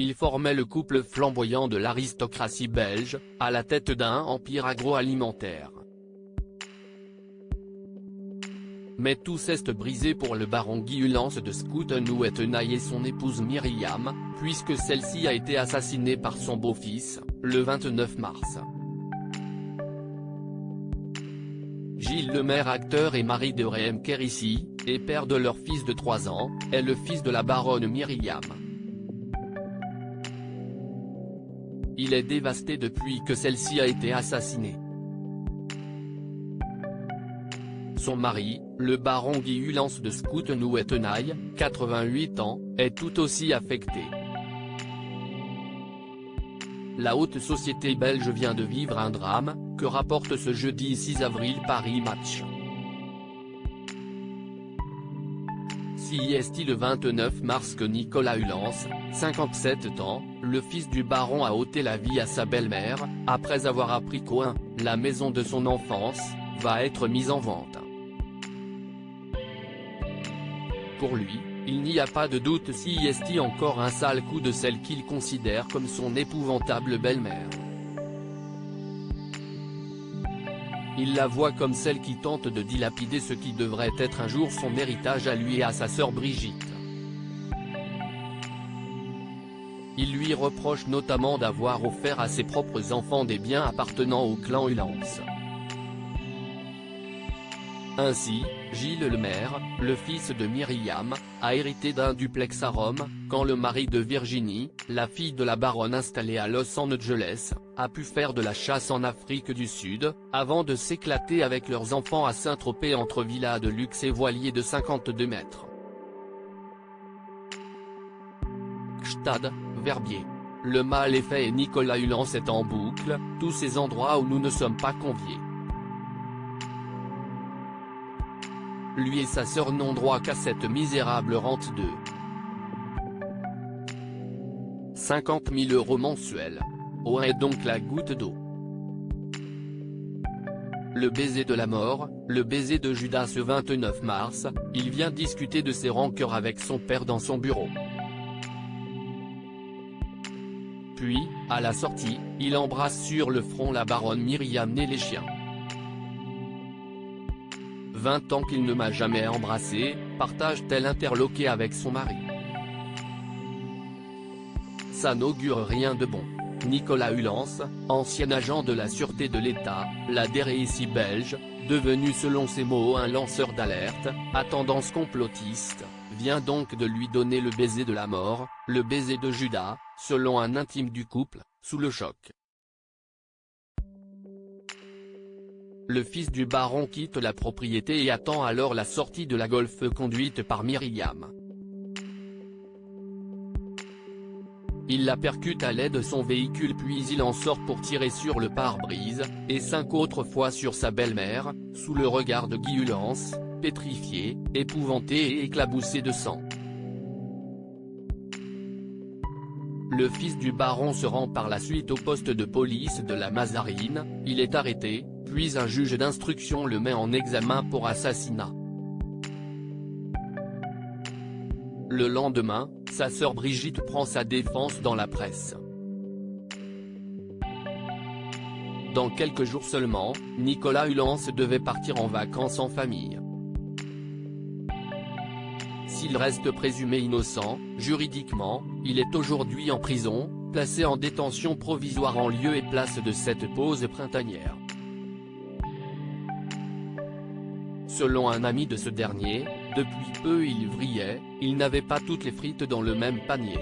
il formait le couple flamboyant de l'aristocratie belge, à la tête d'un empire agroalimentaire. Mais tout s'est brisé pour le baron Guy Hulance de Schouten-Hoettenaille et son épouse Myriam, puisque celle-ci a été assassinée par son beau-fils, le 29 mars. Gilles Lemaire, acteur et mari de Réem Kérissi, et père de leur fils de 3 ans, est le fils de la baronne Myriam. Il est dévasté depuis que celle-ci a été assassinée. Son mari, le baron Guy Hulance de Schouten-Hoettenaille, 88 ans, est tout aussi affecté. La haute société belge vient de vivre un drame, que rapporte ce jeudi 6 avril Paris Match. CIST le 29 mars que Nicolas Hulance, 57 ans, le fils du baron a ôté la vie à sa belle-mère, après avoir appris qu'Oin, la maison de son enfance, va être mise en vente. Pour lui, il n'y a pas de doute, CIST encore un sale coup de celle qu'il considère comme son épouvantable belle-mère. Il la voit comme celle qui tente de dilapider ce qui devrait être un jour son héritage à lui et à sa sœur Brigitte. Il lui reproche notamment d'avoir offert à ses propres enfants des biens appartenant au clan Hulance. Ainsi, Gilles Lemaire, le fils de Myriam, a hérité d'un duplex à Rome, quand le mari de Virginie, la fille de la baronne installée à Los Angeles, a pu faire de la chasse en Afrique du Sud, avant de s'éclater avec leurs enfants à Saint-Tropez entre villas de luxe et voiliers de 52 mètres. Gstad, Verbier. Le mal est fait et Nicolas Hulance est en boucle, tous ces endroits où nous ne sommes pas conviés. Lui et sa sœur n'ont droit qu'à cette misérable rente de 50 000 € mensuels. Oin est donc la goutte d'eau. Le baiser de la mort, le baiser de Judas ce 29 mars, il vient discuter de ses rancœurs avec son père dans son bureau. Puis, à la sortie, il embrasse sur le front la baronne Myriam née les chiens. 20 ans qu'il ne m'a jamais embrassé, partage-t-elle interloqué avec son mari. Ça n'augure rien de bon. Nicolas Hulance, ancien agent de la sûreté de l'État, la DRSI belge, devenu selon ses mots un lanceur d'alerte, à tendance complotiste, vient donc de lui donner le baiser de la mort, le baiser de Judas, selon un intime du couple, sous le choc. Le fils du baron quitte la propriété et attend alors la sortie de la Golf conduite par Myriam. Il la percute à l'aide de son véhicule puis il en sort pour tirer sur le pare-brise, et 5 autres fois sur sa belle-mère, sous le regard de Guy Hulance, pétrifié, épouvanté et éclaboussé de sang. Le fils du baron se rend par la suite au poste de police de la Mazarine, il est arrêté, puis un juge d'instruction le met en examen pour assassinat. Le lendemain, sa sœur Brigitte prend sa défense dans la presse. Dans quelques jours seulement, Nicolas Hulance devait partir en vacances en famille. S'il reste présumé innocent, juridiquement, il est aujourd'hui en prison, placé en détention provisoire en lieu et place de cette pause printanière. Selon un ami de ce dernier, depuis peu il vrillait, il n'avait pas toutes les frites dans le même panier.